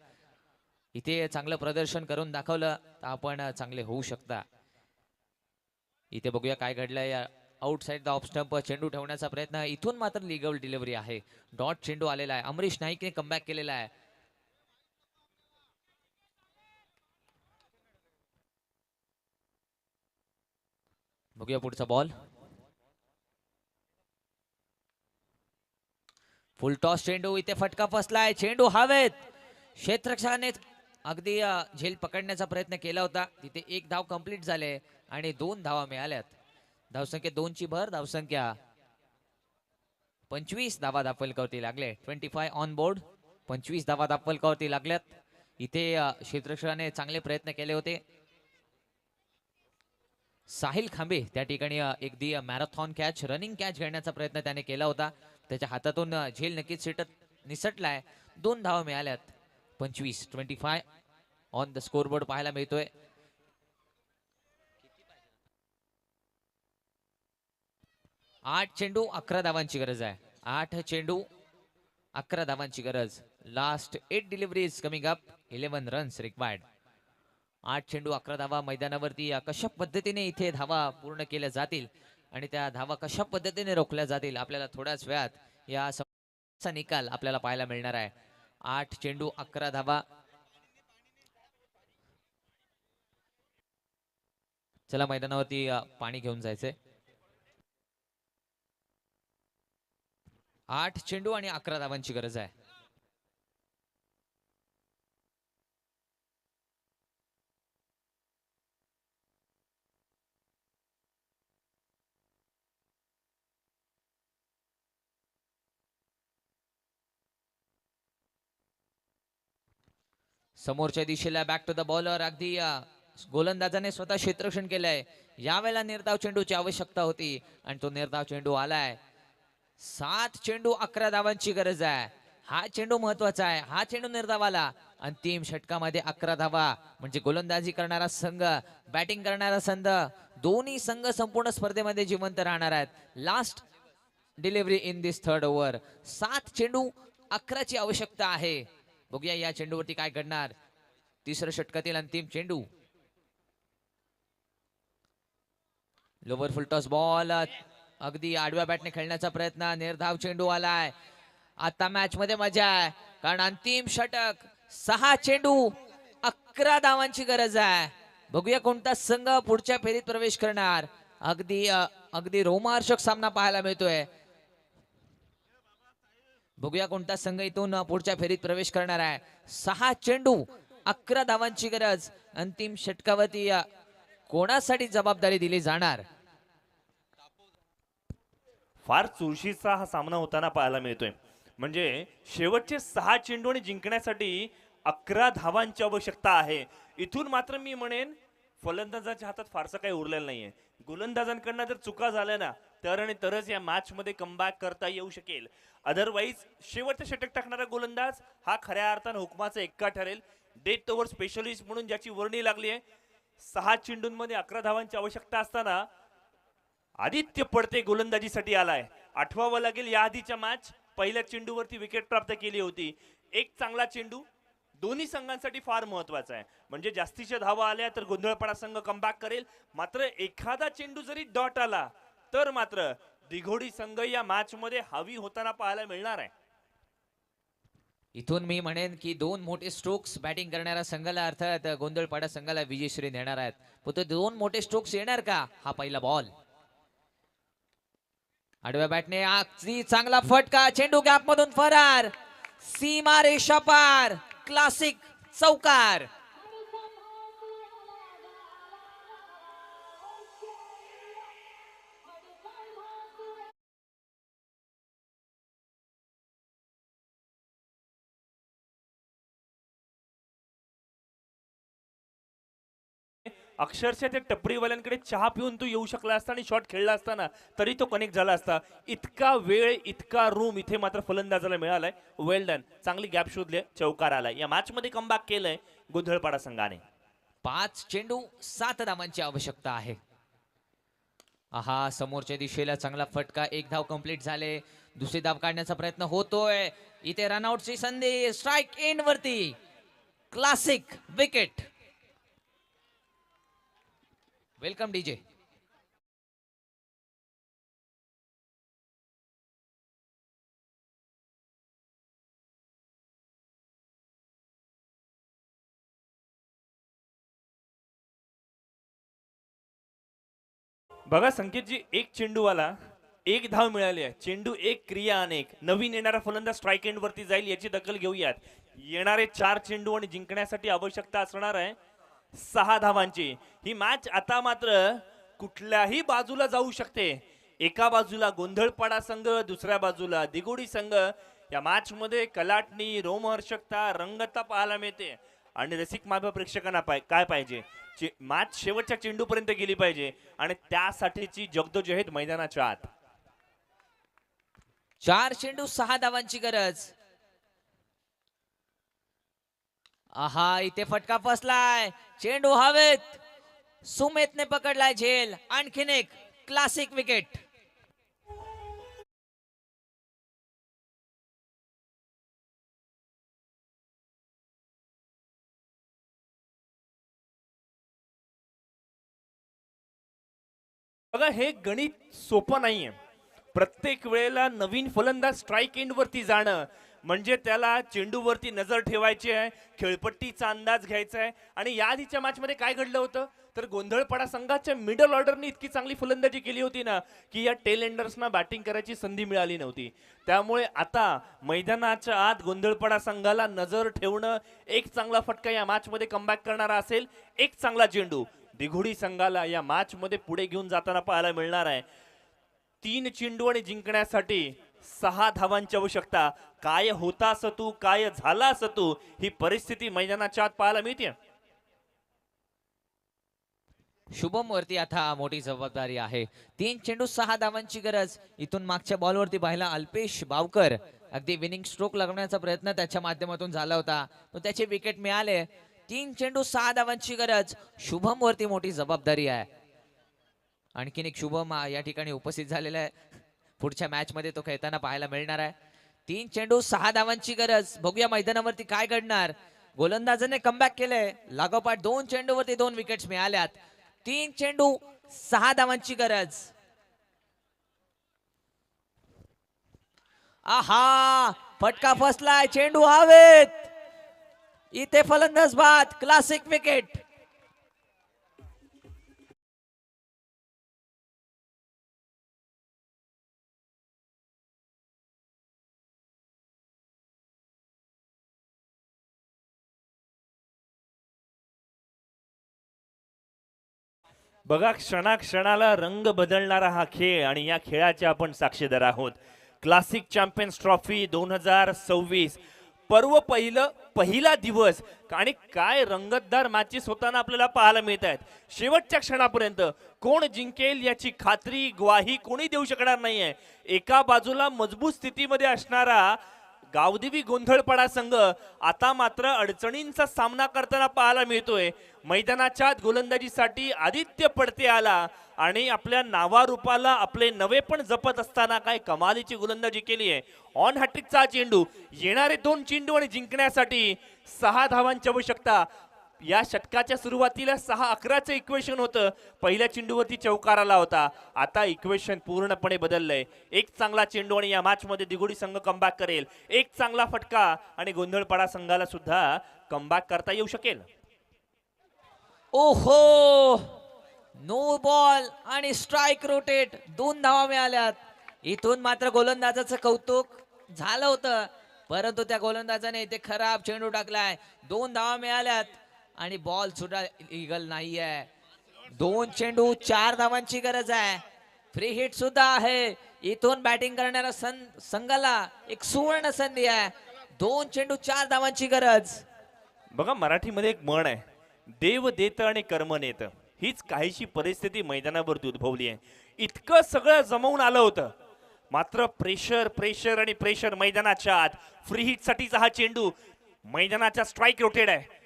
इथे चांगलं प्रदर्शन करून दाखवलं तर आपण चांगले होऊ शकता. इथे बघूया काय घडलंय. आउटसाइड द ऑफ स्टंप चेंडू ठेवण्याचा प्रयत्न. इथून मात्र लिगल डिलिव्हरी आहे. डॉट चेंडू आलेला आहे. अमरीश नाईकने कमबॅक केलेला आहे. बघूया पुढचा बॉल. फुल टॉस चेंडू. इथे फटका फसलाय. चेंडू हवेत. क्षेत्ररक्षकाने अगदी झेल पकडण्याचा प्रयत्न केला होता. तिथे 1 धाव कंप्लीट झाले आणि 2 धावा मिळाल्यात. धावसंख्येत 2ची भर. धावसंख्या 25 धावा दापलकवरती लागले. 25 ऑन बोर्ड. 25 धावा दापलकवरती लागल्यात. इथे क्षेत्ररक्षकाने चांगले प्रयत्न केले होते. साहिल खांबे त्या ठिकाणी अगदी मॅरेथॉन कॅच, रनिंग कॅच घेण्याचा प्रयत्न त्याने केला होता. त्याच्या हातातून झेल नक्कीच निसटलाय. 2 धावा मिळाल्यात. 25 ऑन द स्कोरबोर्ड पाहायला मिळतोय. 8 चेंडू 11 धावांची गरज आहे. 8 चेंडू 11 धावांची गरज. Last 8 deliveries coming up. 11 runs required. 8 चेंडू 11 धावा. मैदानावरती कशा पद्धतीने इथे धावा पूर्ण केल्या जातील आणि त्या धावा कशा पद्धतीने रोखल्या जातील आपल्याला थोड्याच वेळात या निकाल आपल्याला पाहायला मिळणार आहे. 8 चेंडू 11 धावा. चला मैदानावरती पाणी घेऊन जायचंय. 8 चेंडू आणि 11 धावांची गरज आहे. समोरच्या दिशेला बॅक टू द बॉलर. अगदी गोलंदाजाने स्वतः क्षेत्ररक्षण केलंय. यावेळेला निर्धाव चेंडूची आवश्यकता होती आणि तो निर्धाव चेंडू आलाय. 7 चेंडू 11 धावांची गरज आहे. हा चेंडू महत्वाचा आहे. हा चेंडू निर्धावाला. अंतिम षटकामध्ये 11 धावा म्हणजे गोलंदाजी करणारा संघ, बॅटिंग करणारा संघ, दोन्ही संघ संपूर्ण स्पर्धेमध्ये जिवंत राहणार आहेत. Last delivery in this third over. 7 चेंडू 11ची आवश्यकता आहे. बघूया या चेंडूवरती काय घडणार. तिसऱ्या षटकातील अंतिम चेंडू. Lower full toss ball. अगदी आडव्या बॅटने खेळण्याचा प्रयत्न. निर्धाव चेंडू आलाय. आता मॅच मध्ये मजा आहे, कारण अंतिम षटक. 6 चेंडू 11 धावांची गरज आहे. बघूया कोणता संघ पुढच्या फेरीत प्रवेश करणार. अगदी रोमांचक सामना पाहायला मिळतोय. बघूया कोणता संघ इथून पुढच्या फेरीत प्रवेश करणार आहे. 6 चेंडू 11 धावांची गरज. अंतिम षटकावरती या कोणासाठी जबाबदारी दिली जाणार? फार चुरशीचा हा सामना होताना पाहायला मिळतोय. म्हणजे शेवटचे 6 चेंडू आणि जिंकण्यासाठी 11 धावांची आवश्यकता आहे. इथून मात्र मी म्हणेन फलंदाजाच्या हातात फारसं काही उरलेलं नाहीये. गोलंदाजांकडनं जर चुका झाल्या ना तर आणि तरच या मॅच मध्ये कमबॅक करता येऊ शकेल. अदरवाईज शेवटचं षटक टाकणारा गोलंदाज हा खऱ्या अर्थानं हुकमाचा एक्का ठरेल. डेथ ओव्हर स्पेशलिस्ट म्हणून ज्याची वर्णी लागली आहे. 6 चेंडूंमध्ये 11 धावांची आवश्यकता असताना आदित्य पडते गोलंदाजीसाठी आलाय. आठवावं लागेल या आधीच्या मॅच पहिल्या चेंडूवरती विकेट प्राप्त केली होती. एक चांगला चेंडू दोन्ही संघांसाठी फार महत्वाचा आहे. म्हणजे जास्तीच्या धावा आल्या तर गोंधळपणा संघ कमबॅक करेल. मात्र एखादा चेंडू जरी डॉट आला तर मात्र दिघोडी संघ या मॅच मध्ये हवी होताना पाहायला मिळणार आहे. इथून मी म्हणेन की 2 मोठे स्ट्रोक्स बॅटिंग करणाऱ्या संघाला अर्थात गोंधळपाडा संघाला विजयश्री देणार आहेत. पण ते 2 मोठे स्ट्रोक्स येणार का? हा पहिला बॉल आडव्या बॅटने अगदी चांगला फटका. चेंडू गॅप मधून फरार. सीमा रेषा पार. क्लासिक चौकार. अक्षरशः त्या टपरीवाल्यांकडे चहा पिऊन तू येऊ शकला असता आणि शॉट खेळला असताना तरी तो कनेक्ट झाला असता. इतका वेळ इतका रूम इथे मात्र फलंदाजाला मिळालाय. वेल डन. चांगली गॅप शोधली. चौकार आलाय. या मॅच मध्ये कमबॅक केलंय गोंधळपाडा संघाने. 5 चेंडू 7 धावांची आवश्यकता आहे. आहा समोरच्या दिशेला चांगला फटका. 1 धाव कंप्लीट झाले. दुसरी धाव काढण्याचा प्रयत्न होतोय. इथे रनआउटची संधी. स्ट्राइक एंड वरती क्लासिक विकेट. Welcome DJ. बघा संकेतजी, एक चेंडूवाला 1 धाव मिळाली आहे. चेंडू 1 क्रिया अनेक. नवीन येणारा फलंदाज स्ट्राइक एंड वरती जाईल याची दखल घेऊयात. येणारे 4 चेंडू आणि जिंकण्यासाठी आवश्यकता असणार आहे 6 धावांची. ही मॅच आता मात्र कुठल्याही बाजूला जाऊ शकते. एका बाजूला गोंधळपाडा संघ, दुसऱ्या बाजूला दिघोडी संघ. या मॅच मध्ये कलाटणी, रोमहर्षकता, रंगता पाहायला मिळते. आणि रसिक मायबा प्रेक्षकांना काय पाहिजे? मॅच शेवटच्या चेंडू पर्यंत गेली पाहिजे आणि त्यासाठीची जगदोजहद मैदानाच्या आत. 4 चेंडू 6 धावांची गरज. आहा इथे फटका फसलाय. चेंडू हवेत. सुमेतने पकडलाय झेल. आणखीन एक क्लासिक विकेट. बघा हे गणित सोपं नाहीये. प्रत्येक वेळेला नवीन फलंदाज स्ट्राइक एंड वरती जाणं म्हणजे त्याला चेंडूवरती नजर ठेवायची आहे, खेळपट्टीचा अंदाज घ्यायचा आहे. आणि या आधीच्या मॅच मध्ये काय घडलं होतं तर गोंधळपाडा संघाच्या मिडल ऑर्डरने इतकी चांगली फलंदाजी केली होती ना की या टेल एंडर्सना बॅटिंग करायची संधी मिळाली नव्हती. त्यामुळे आता मैदानाच्या आत गोंधळपाडा संघाला नजर ठेवणं. एक चांगला फटका या मॅच मध्ये कमबॅक करणारा असेल. एक चांगला चेंडू दिघोडी संघाला या मॅच मध्ये पुढे घेऊन जाताना पाहायला मिळणार आहे. 3 चेंडू आणि जिंकण्यासाठी 6 धावांची आवश्यकता. काय होता असतू, काय झाला असतू, ही परिस्थिती मैदानाच्या आत पाहायला मिळते. शुभम वरती आता मोठी जबाबदारी आहे. 3 चेंडू 6 धावांची गरज. इथून मागच्या बॉलवरती पाहिला अल्पेश बावकर अगदी विनिंग स्ट्रोक लागण्याचा प्रयत्न त्याच्या माध्यमातून झाला होता, पण त्याचे विकेट मिळाले. 3 चेंडू 6 धावांची गरज. शुभम वरती मोठी जबाबदारी आहे. आणखीन एक शुभम या ठिकाणी उपस्थित झालेला आहे. पुढच्या मॅच मध्ये तो खेळताना पाहायला मिळणार आहे. 3 चेंडू 6 धावांची गरज. बघूया मैदानावरती काय घडणार. गोलंदाजाने कमबॅक केलंय. लागोपाठ 2 चेंडूवरती 2 विकेट्स मिळाल्यात. 3 चेंडू 6 धावांची गरज. आहा फटका फसलाय. चेंडू हवेत. इथे फलंदाज बाद. Classic wicket. बघा, क्षणाक्षणाला रंग बदलणारा हा खेळ आणि या खेळाचे आपण साक्षीदार आहोत. क्लासिक चॅम्पियन्स ट्रॉफी 2026 पर्व पहिला दिवस आणि काय रंगतदार मॅचेस होताना आपल्याला पाहायला मिळत आहेत. शेवटच्या क्षणापर्यंत कोण जिंकेल याची खात्री ग्वाही कोणी देऊ शकणार नाहीये. एका बाजूला मजबूत स्थितीमध्ये असणारा गावदेवी गोंधळपाडा संघ आता मात्र अडचणींचा सामना करताना पाहायला मिळतोय. मैदानाच्या आत गोलंदाजीसाठी आदित्य पडते आला आणि आपल्या नावारूपाला आपले नवे पण जपत असताना काय कमालीची गोलंदाजी केली आहे. ऑन हॅट्रिकचा चेंडू, येणारे 2 चेंडू आणि जिंकण्यासाठी 6 धावांची आवश्यकता. या षटकाच्या सुरुवातीला 6-11चं इक्वेशन होतं. पहिल्या चेंडूवरती चौकार आला होता. आता इक्वेशन पूर्णपणे बदललंय. एक चांगला चेंडू आणि या मॅच मध्ये दिघोडी संघ कमबॅक करेल. एक चांगला फटका आणि गोंधळपाडा संघाला सुद्धा कमबॅक करता येऊ शकेल. ओहो, नो बॉल आणि स्ट्राईक रोटेट, 2 धावा मिळाल्यात. इथून मात्र गोलंदाजाचं कौतुक झालं होतं, परंतु त्या गोलंदाजाने इथे खराब चेंडू टाकलाय. 2 धावा मिळाल्यात आणि बॉल सुद्धा इगल नाहीये. 2 चेंडू 4 धावांची गरज आहे. फ्री हिट सुद्धा आहे. इथून बॅटिंग करणाऱ्या संघाला एक सुवर्ण संधी आहे. 2 चेंडू 4 धावांची गरज. बघा, मराठीमध्ये एक म्हण आहे, देव देत आणि कर्म नेत. हीच काहीशी परिस्थिती मैदानावरती उद्भवली आहे. इतकं सगळं जमवून आलं होतं, मात्र प्रेशर प्रेशर आणि प्रेशर मैदानाच्या आत. फ्री हिट साठीचा हा चेंडू मैदानाच्या स्ट्राईक रोटेड आहे.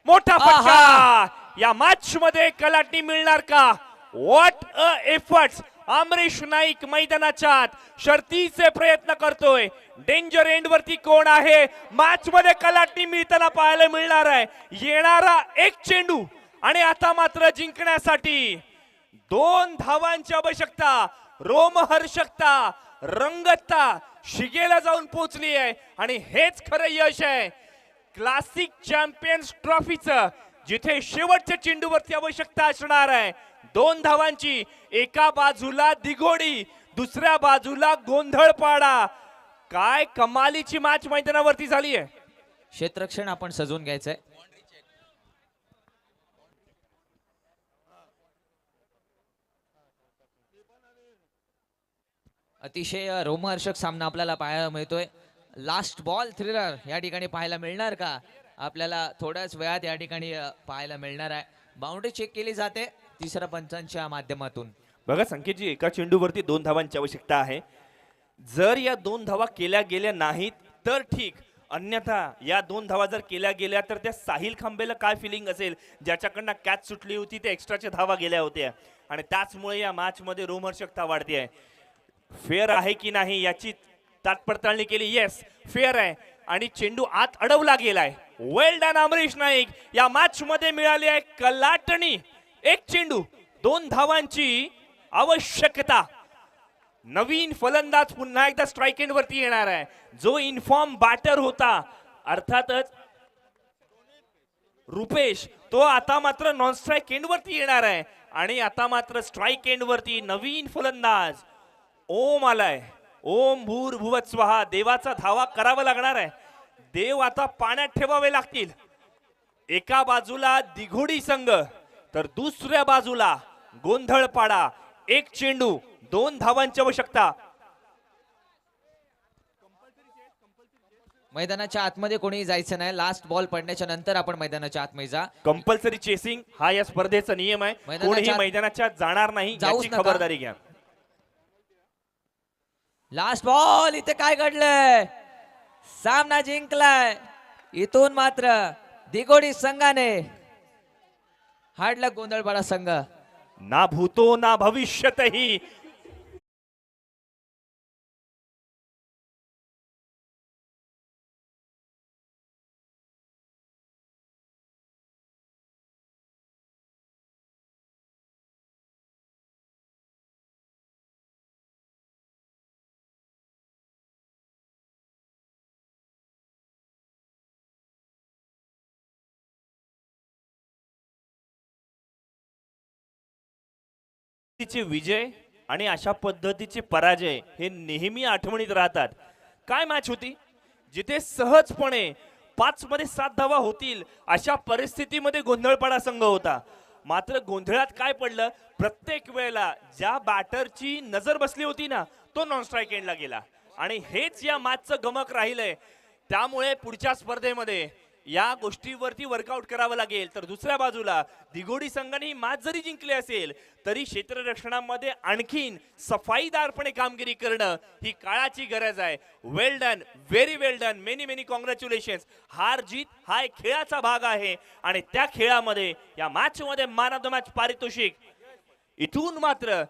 मोठा फटका. या मॅच मध्ये कलाटणी मिळणार का? What a efforts. Amrish Naik मैदानाच्या आत शर्तीचे प्रयत्न करतोय. डेंजर एंड वरती कोण आहे? मॅच मध्ये कलाटणी मिळताना पाहायला मिळणार आहे. येणारा एक चेंडू आणि आता मात्र जिंकण्यासाठी 2 धावांची आवश्यकता. रोमहर्षकता, रंगतता शिगेला जाऊन पोहोचली आहे आणि हेच खरं यश आहे क्लासिक चॅम्पियन्स ट्रॉफीचं, जिथे शेवटच्या चेंडूवरती आवश्यकता असणार आहे 2 धावांची. एका बाजूला दिघोडी, दुसऱ्या बाजूला गोंधळपाडा. काय कमालीची मॅच मैदानावरती झाली आहे. क्षेत्ररक्षण आपण सजवून घ्यायचंय. अतिशय रोमहर्षक सामना आपल्याला पाहायला मिळतोय. लास्ट बॉल थ्रिलर या ठिकाणी पाहायला मिळणार का? आपल्याला थोड्याच वेळात या ठिकाणी पाहायला मिळणार आहे. बाउंड्री चेक केली जाते तिसऱ्या पंचांच्या माध्यमातून. बघा संकेतजी, एका चेंडूवरती 2 धावांची आवश्यकता आहे. जर या 2 धावा केल्या गेल्या नाहीत तर ठीक, अन्यथा या 2 धावा जर केल्या गेल्या तर त्या साहिल खांबेला काय फिलिंग असेल, ज्याच्याकडनं कॅच सुटली होती, ते एक्स्ट्राच्या धावा गेल्या होत्या आणि त्याचमुळे या मॅच मध्ये रोमहर्षकता वाढते आहे. फेअर आहे की नाही याची तात्पडताळणी केली. येस, फेअर आहे आणि चेंडू आत अडवला गेलाय. वेल डन अमरीश नाईक. या मॅच मध्ये मिळाली आहे कलाटणी. एक चेंडू 2 धावांची आवश्यकता. नवीन फलंदाज पुन्हा एकदा स्ट्राईक एंड वरती येणार आहे. जो इन्फॉर्म बॅटर होता अर्थातच रुपेश, तो आता मात्र नॉन स्ट्राईक एंड वरती येणार आहे आणि आता मात्र स्ट्राईक एंड वरती नवीन फलंदाज ओम आलाय. ओम भूर्भुवः स्वहा. देवाचा धावा करावा लागणार आहे. देव आता पाण्यात ठेवावे लागतील. एका बाजूला दिघोडी संघ तर दुसऱ्या बाजूला गोंधळपाडा. एक चेंडू 2 धावांची आवश्यकता. मैदानाच्या आतमध्ये कोणी जायचं नाही. लास्ट बॉल पडण्याच्या नंतर आपण मैदानाच्या आतमध्ये जा. कंपल्सरी चेसिंग हा या स्पर्धेचा नियम आहे. कोणीही मैदानाच्या आत जाणार नाही याची खबरदारी घ्या. Last ball. इथे काय घडलंय? सामना जिंकलाय. इथून मात्र दिघोडी संघाने हाडला गोंधळपाडा संघ. ना भूतो ना भविष्यतही. तिचे विजय आणि अशा पद्धतीचे पराजय हे नेहमी आठवणीत राहतात. काय मॅच होती जिथे सहजपणे 5 मध्ये 7 धावा होतील अशा परिस्थितीमध्ये गोंधळपाडा संघ होता. मात्र गोंधळात काय पडलं, प्रत्येक वेळेला ज्या बॅटरची नजर बसली होती ना तो नॉन स्ट्राईक एंडला गेला आणि हेच या मॅचचं गमक राहिलंय. त्यामुळे पुढच्या स्पर्धेमध्ये या गोष्टीवरती वर्कआउट करावं लागेल. तर दुसऱ्या बाजूला दिघोडी संघाने ही मॅच जरी जिंकली असेल तरी क्षेत्ररक्षणामध्ये आणखीन सफाईदारपणे कामगिरी करणं ही काळाची गरज आहे. वेल डन, व्हेरी वेल डन, मेनी मेनी कॉंग्रॅच्युलेशन्स. हार जीत हा एक खेळाचा भाग आहे आणि त्या खेळामध्ये या मॅच मध्ये मॅन ऑफ द मॅच पारितोषिक इथून मात्र